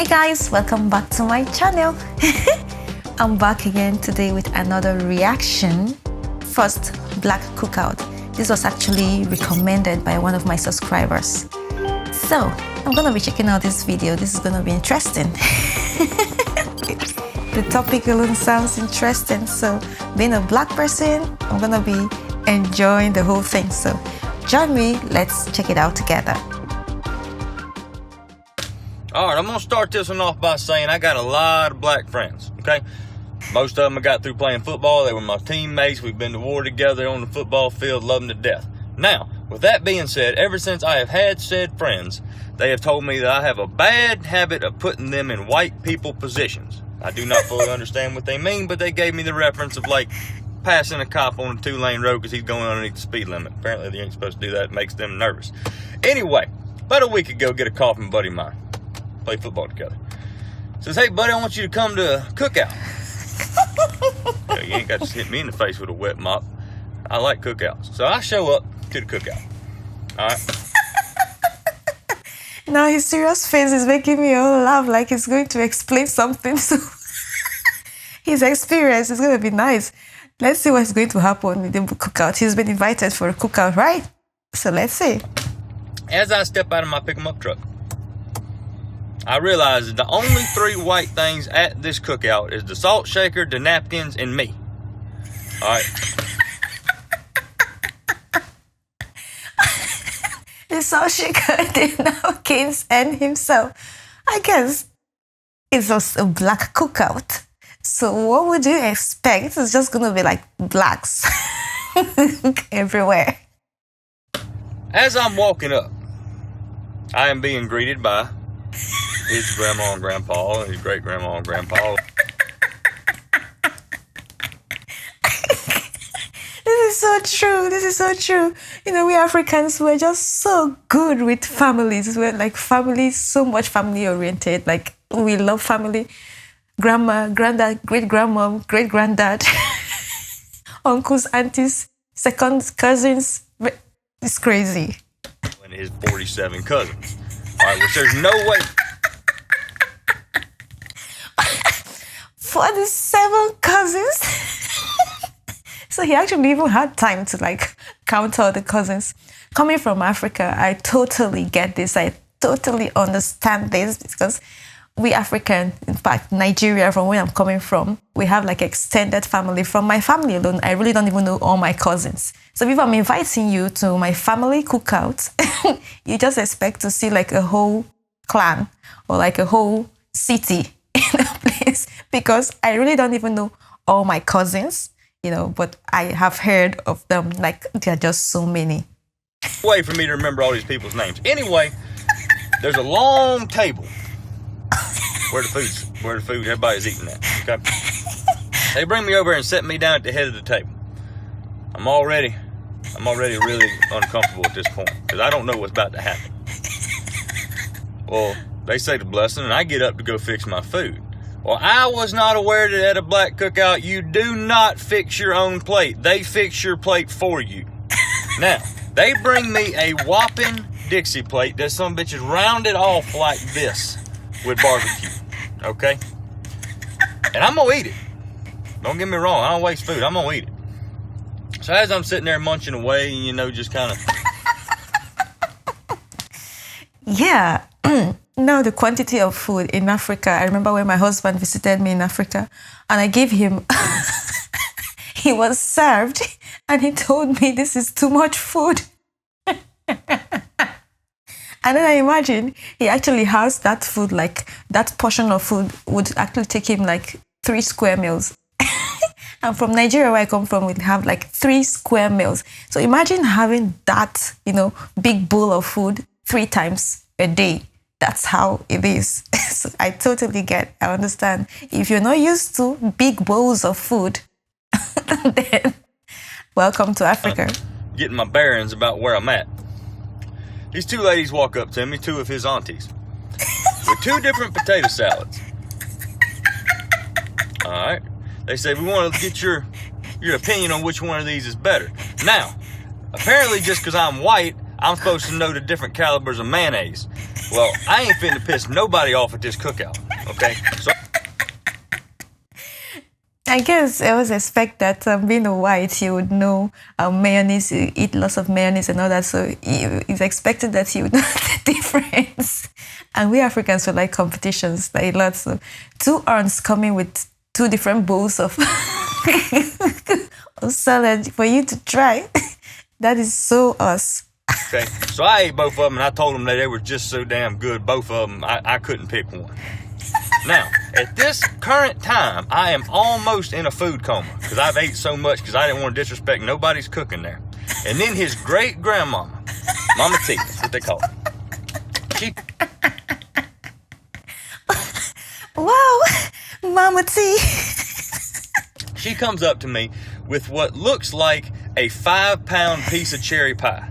guys, welcome back to my channel. I'm back again today with another reaction. First, black cookout. This was actually recommended by one of my subscribers. So, I'm gonna be checking out this video. This is gonna be interesting. The topic alone sounds interesting. So, being a black person, I'm gonna be enjoying the whole thing. So, join me, let's check it out together. Alright, I'm going to start this one off by saying I got a lot of black friends, okay? Most of them I got through playing football. They were my teammates. We've been to war together on the football field, love them to death. Now, with that being said, ever since I have had said friends, they have told me that I have a bad habit of putting them in white people positions. I do not fully understand what they mean, but they gave me the reference of like passing a cop on a 2-lane road because he's going underneath the speed limit. Apparently they ain't supposed to do that. It makes them nervous. Anyway, about a week ago, get a call from a buddy of mine. Play football together. Says, hey buddy, I want you to come to a cookout. You ain't got to hit me in the face with a wet mop. I like cookouts. So I show up to the cookout. Alright. Now his serious face is making me all laugh like he's going to explain something. So his experience is going to be nice. Let's see what's going to happen with the cookout. He's been invited for a cookout, right? So let's see. As I step out of my pick-em-up truck, I realize that the only 3 white things at this cookout is the salt shaker, the napkins, and me. Alright. The salt shaker, the napkins, and himself. I guess it's just a black cookout. So what would you expect? It's just gonna be like blacks everywhere. As I'm walking up, I am being greeted by his grandma and grandpa, and his great grandma and grandpa. This is so true. This is so true. You know, we Africans, we're just so good with families. We're like family, so much family oriented. Like we love family. Grandma, granddad, great grandma, great granddad, uncles, aunties, second cousins. It's crazy. And his 47 cousins. All right, which there's no way. 47 cousins. So he actually even had time to like count all the cousins. Coming from Africa, I totally get this. I totally understand this because we African, in fact, Nigeria, from where I'm coming from, we have like extended family. From my family alone, I really don't even know all my cousins. So if I'm inviting you to my family cookout, you just expect to see like a whole clan or like a whole city in a place because I really don't even know all my cousins, you know, but I have heard of them. Like there are just so many. Way for me to remember all these people's names. Anyway, there's a long table where the food everybody's eating at. Okay, they bring me over and set me down at the head of the table. I'm already really uncomfortable at this point because I don't know what's about to happen. Well, they say the blessing, and I get up to go fix my food. Well, I was not aware that at a black cookout, you do not fix your own plate. They fix your plate for you. Now, they bring me a whopping Dixie plate that some bitches rounded off like this with barbecue, okay? And I'm gonna eat it. Don't get me wrong, I don't waste food. I'm gonna eat it. So as I'm sitting there munching away, you know, just kind of... Yeah. No, the quantity of food in Africa. I remember when my husband visited me in Africa and I gave him, he was served and he told me this is too much food. And then I imagine he actually has that food, like that portion of food would actually take him like 3 square meals. And from Nigeria, where I come from, we have like 3 square meals. So imagine having that, you know, big bowl of food 3 times a day. That's how it is. So I totally I understand. If you're not used to big bowls of food, then welcome to Africa. Getting my bearings about where I'm at. These 2 ladies walk up to me, 2 of his aunties, with 2 different potato salads. All right. They say, we want to get your opinion on which one of these is better. Now, apparently just because I'm white, I'm supposed to know the different calibers of mayonnaise. Well, I ain't finna piss nobody off at this cookout, okay? So I guess I always expect that being a white, you would know mayonnaise, you eat lots of mayonnaise and all that. So it's expected that you would know the difference. And we Africans, we like competitions like a lot. So 2 aunts coming with 2 different bowls of salad for you to try. That is so us. okay, so I ate both of them, and I told them that they were just so damn good, both of them, I couldn't pick one. Now, at this current time, I am almost in a food coma because I've ate so much because I didn't want to disrespect nobody's cooking there. And then his great-grandmama, Mama T, that's what they call her. Wow, Mama T. She comes up to me with what looks like a 5-pound piece of cherry pie.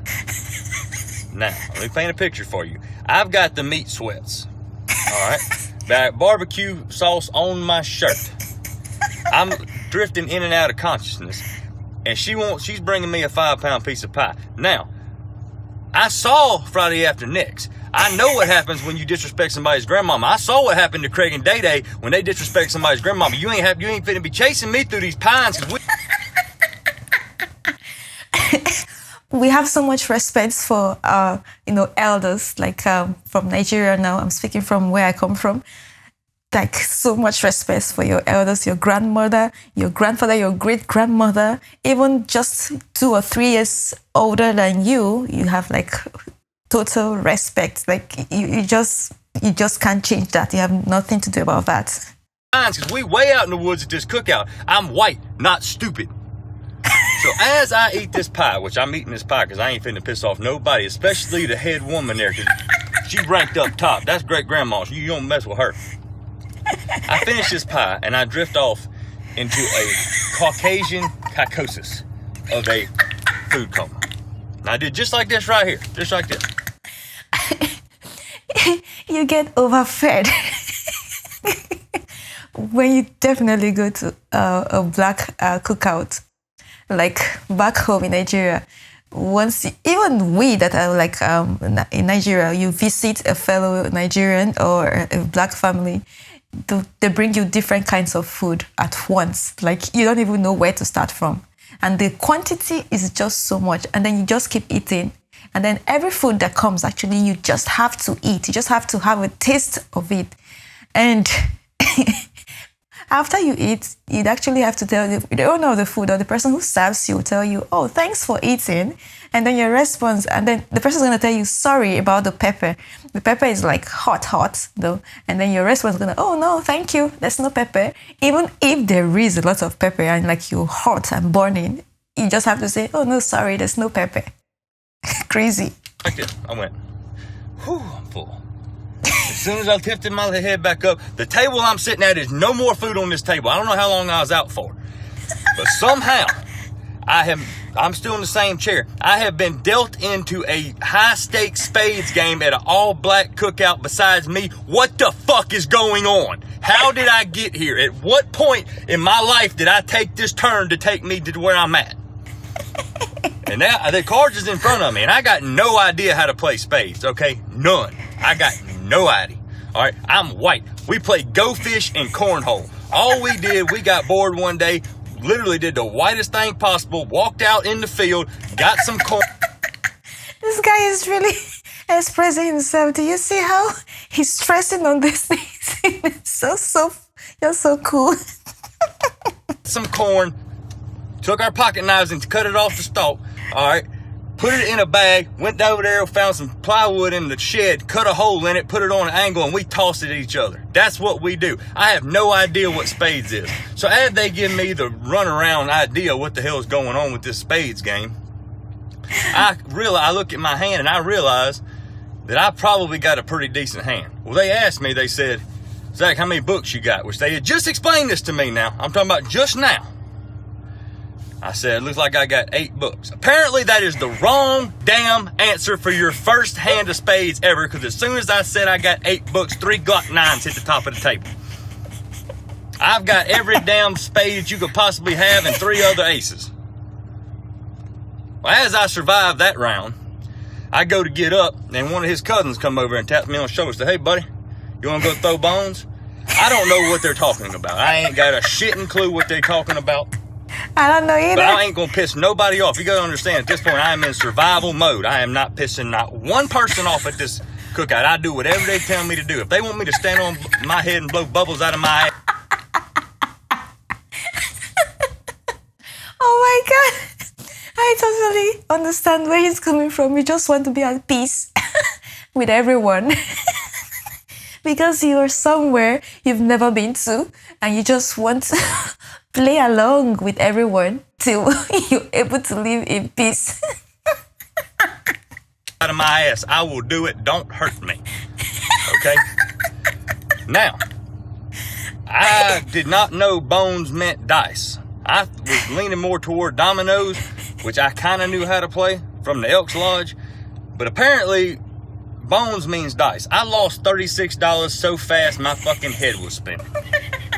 Now, let me paint a picture for you. I've got the meat sweats, all right? Got barbecue sauce on my shirt. I'm drifting in and out of consciousness, and she's bringing me a 5-pound piece of pie. Now, I saw Friday After Next. I know what happens when you disrespect somebody's grandmama. I saw what happened to Craig and Day Day when they disrespect somebody's grandmama. You ain't finna be chasing me through these pines. We have so much respect for elders, like from Nigeria now. I'm speaking from where I come from. Like so much respect for your elders, your grandmother, your grandfather, your great-grandmother, even just 2 or 3 years older than you have like total respect. Like you just can't change that. You have nothing to do about that. Because we way out in the woods at this cookout. I'm white, not stupid. So as I eat this pie, which I'm eating this pie because I ain't finna piss off nobody, especially the head woman there, because she ranked up top. That's great-grandma. So you don't mess with her. I finish this pie and I drift off into a Caucasian psychosis of a food coma. And I did just like this right here, just like this. You get overfed when you definitely go to a black cookout, like back home in Nigeria. Even we that are like in Nigeria, you visit a fellow Nigerian or a black family, they bring you different kinds of food at once. Like you don't even know where to start from. And the quantity is just so much. And then you just keep eating. And then every food that comes, actually, you just have to eat. You just have to have a taste of it. And after you eat, you'd actually have to tell the owner of the food or the person who serves you will tell you, oh, thanks for eating. And then your response, and then the person's going to tell you, sorry about the pepper. The pepper is like hot though. And then your response is going to, oh, no, thank you. There's no pepper. Even if there is a lot of pepper and like you're hot and burning, you just have to say, oh, no, sorry, there's no pepper. Crazy. I went, whew, I'm full. As soon as I lifted my head back up, the table I'm sitting at is no more food on this table. I don't know how long I was out for. But somehow, I'm still in the same chair. I have been dealt into a high-stakes spades game at an all-black cookout besides me. What the fuck is going on? How did I get here? At what point in my life did I take this turn to take me to where I'm at? And now the cards is in front of me, and I got no idea how to play spades, okay? None. I got no idea. All right, I'm white. We played Go Fish and Cornhole. All we did, we got bored one day, literally did the whitest thing possible, walked out in the field, got some corn. This guy is really expressing himself. Do you see how he's stressing on these things? You're so cool. Some corn, took our pocket knives and cut it off the stalk. All right, put it in a bag, went over there, found some plywood in the shed, cut a hole in it, put it on an angle, and we tossed it at each other. That's what we do. I have no idea what spades is. So as they give me the runaround idea what the hell is going on with this spades game, I look at my hand and I realize that I probably got a pretty decent hand. Well, they asked me, they said, Zach, how many books you got? Which they had just explained this to me now. I'm talking about just now. I said, it looks like I got 8 books. Apparently that is the wrong damn answer for your first hand of spades ever, because as soon as I said I got 8 books, 3 Glock 9s hit the top of the table. I've got every damn spade you could possibly have and 3 other aces. Well, as I survived that round, I go to get up, and one of his cousins come over and taps me on the shoulder and say, "Hey, buddy, you want to go throw bones?" I don't know what they're talking about. I ain't got a shitting clue what they're talking about. I don't know either. But I ain't going to piss nobody off. You got to understand, at this point, I am in survival mode. I am not pissing not one person off at this cookout. I do whatever they tell me to do. If they want me to stand on my head and blow bubbles out of my ass. Oh my God. I totally understand where he's coming from. You just want to be at peace with everyone. Because you're somewhere you've never been to and you just want to play along with everyone till you're able to live in peace. Out of my ass, I will do it. Don't hurt me. Okay? Now, I did not know bones meant dice. I was leaning more toward dominoes, which I kind of knew how to play from the Elks Lodge. But apparently, bones means dice. I lost $36 so fast my fucking head was spinning.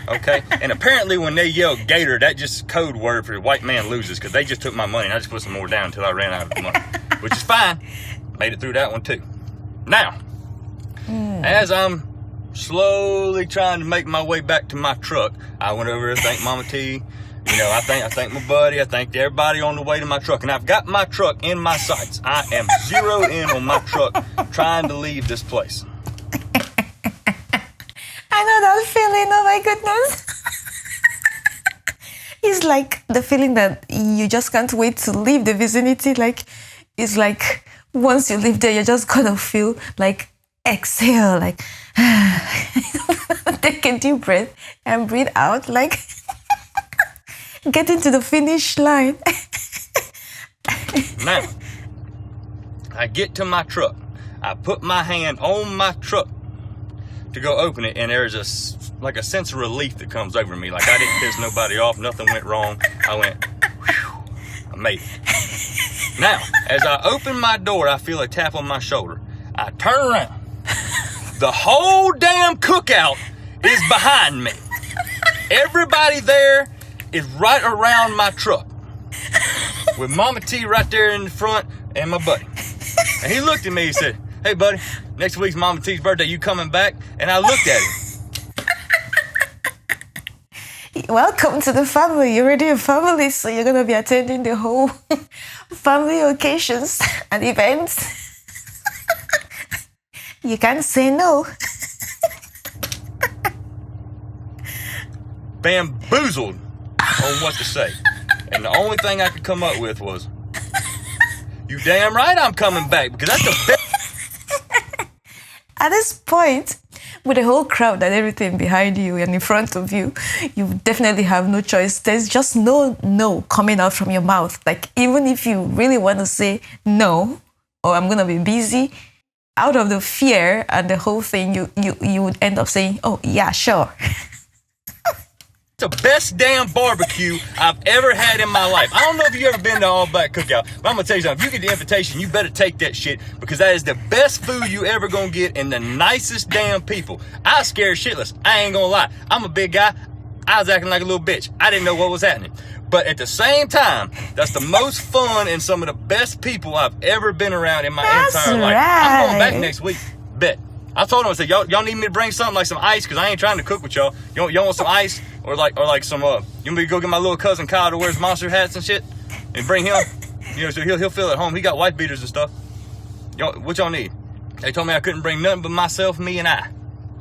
Okay? And apparently when they yelled gator, that just code word for white man loses, because they just took my money and I just put some more down until I ran out of money. Which is fine. Made it through that one too. Now, as I'm slowly trying to make my way back to my truck, I went over to thank Mama T. You know, I thank my buddy. I thanked everybody on the way to my truck. And I've got my truck in my sights. I am zeroed in on my truck trying to leave this place. I know that feeling. Oh my goodness. It's like the feeling that you just can't wait to leave the vicinity. Like, it's like once you leave there, you're just gonna feel like exhale, like take a deep breath and breathe out, like getting to the finish line. Now, I get to my truck. I put my hand on my truck to go open it, and there's a sense of relief that comes over me. Like I didn't piss nobody off. Nothing went wrong. I went, whew, I made it. Now, as I open my door, I feel a tap on my shoulder. I turn around. The whole damn cookout is behind me. Everybody there is right around my truck, with Mama T right there in the front and my buddy. And he looked at me, he said, "Hey buddy, next week's Mama T's birthday, you coming back?" And I looked at him. Welcome to the family. You're already a family, so you're gonna be attending the whole family occasions and events. You can't say no. Bamboozled on what to say. And the only thing I could come up with was, "You damn right I'm coming back, because that's the best." At this point, with the whole crowd and everything behind you and in front of you, you definitely have no choice. There's just no coming out from your mouth. Like, even if you really want to say no, or I'm going to be busy, out of the fear and the whole thing, you would end up saying, "Oh, yeah, sure." The best damn barbecue I've ever had in my life. I don't know if you've ever been to All Black Cookout, but I'm gonna tell you something. If you get the invitation, you better take that shit, because that is the best food you ever gonna get, and the nicest damn people. I was scared shitless. I ain't gonna lie. I'm a big guy. I was acting like a little bitch. I didn't know what was happening. But at the same time, that's the most fun and some of the best people I've ever been around in my entire life. I'm going back next week. Bet. I told them, I said, y'all need me to bring something like some ice, because I ain't trying to cook with y'all. Y'all want some ice? Or like some, you want me to go get my little cousin Kyle that wears monster hats and shit? And bring him? You know, so he'll feel at home. He got wife beaters and stuff. What y'all need? They told me I couldn't bring nothing but myself, me, and I.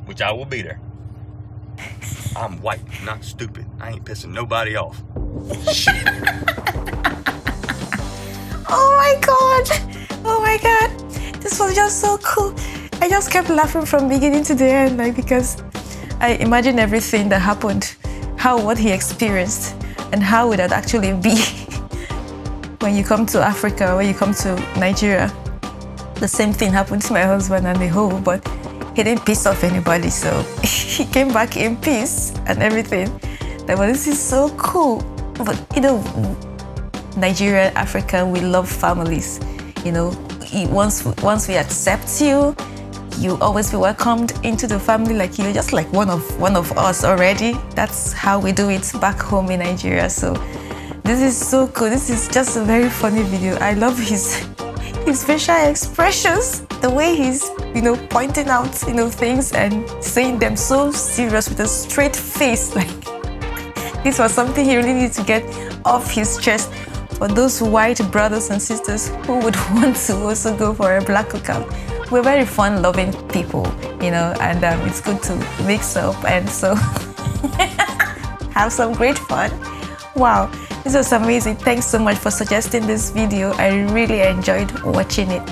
Which I will be there. I'm white, not stupid. I ain't pissing nobody off. Shit. Oh my God. Oh my God. This was just so cool. I just kept laughing from beginning to the end, like, because I imagine everything that happened, what he experienced, and how would that actually be when you come to Africa, when you come to Nigeria. The same thing happened to my husband and the whole, but he didn't piss off anybody, so he came back in peace and everything. Like, well, this is so cool. But you know, Nigeria, Africa, we love families. You know, once we accept you, you always be welcomed into the family, like you're just like one of us already. That's how we do it back home in Nigeria. So this is so cool. This is just a very funny video. I love his his facial expressions, the way he's, pointing out, things and saying them so serious with a straight face. Like, this was something he really needed to get off his chest for those white brothers and sisters who would want to also go for a black cookout. We're very fun-loving people, and it's good to mix up and so have some great fun. Wow, this was amazing. Thanks so much for suggesting this video. I really enjoyed watching it.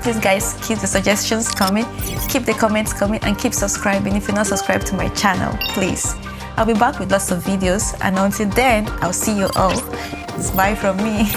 Please guys, keep the suggestions coming, keep the comments coming, and keep subscribing if you're not subscribed to my channel, please. I'll be back with lots of videos, and until then, I'll see you all. It's bye from me.